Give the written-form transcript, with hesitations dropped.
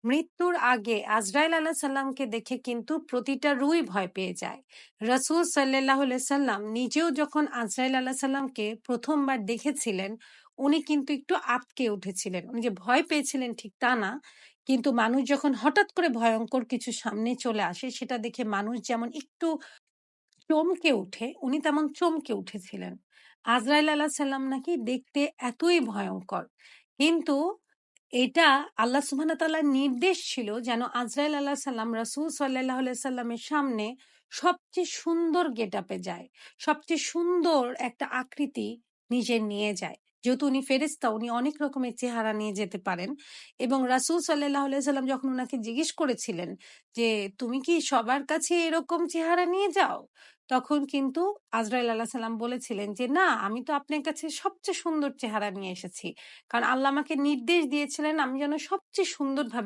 মৃত্যুর আগে আজরাইল আলাইহিস সালামকে দেখে কিন্তু প্রতিটা রূহই ভয় পেয়ে যায়। রাসূল সাল্লাল্লাহু আলাইহি সাল্লাম নিজেও যখন আজরাইল আলাইহিস সালামকে প্রথমবার দেখেছিলেন, উনি কিন্তু একটু আঁতকে উঠেছিলেন। উনি যে ভয় পেয়েছিলেন ঠিক তা না। কিন্তু মানুষ যখন হঠাৎ করে ভয়ংকর কিছু সামনে চলে আসে, সেটা দেখে মানুষ যেমন একটু চমকে উঠে, উনি তেমন চমকে উঠেছিলেন। আজরাইল আলাইহিস সালাম নাকি দেখতে এতই ভয়ংকর। কিন্তু এটা আল্লাহ সুবহানাহু ওয়া তাআলার নির্দেশ ছিল যেন আজরাইল আলাইহিস সালাম রাসূল সাল্লাল্লাহু আলাইহি সাল্লামের সামনে সবচেয়ে সুন্দর গেটআপ এ যায়। সবচেয়ে সুন্দর একটা আকৃতি নিজের নিয়ে যায়। যেহেতু উনি ফেরেশতা, উনি অনেক রকমের চেহারা নিয়ে যেতে পারেন এবং রাসূল সাল্লাল্লাহু আলাইহি সাল্লাম যখন উনাকে জিজ্ঞেস করেছিলেন যে, "তুমি কি সবার কাছে এরকম চেহারা নিয়ে যাও?" তখন কিন্তু আজরাইল আলাইহিস সালাম বলেছিলেন যে, "না, আমি তো আপনার কাছে সবচেয়ে সুন্দর চেহারা নিয়ে এসেছি।" কারণ আল্লাহ আমাকে নির্দেশ দিয়েছিলেন আমি যেন সবচেয়ে সুন্দরভাবে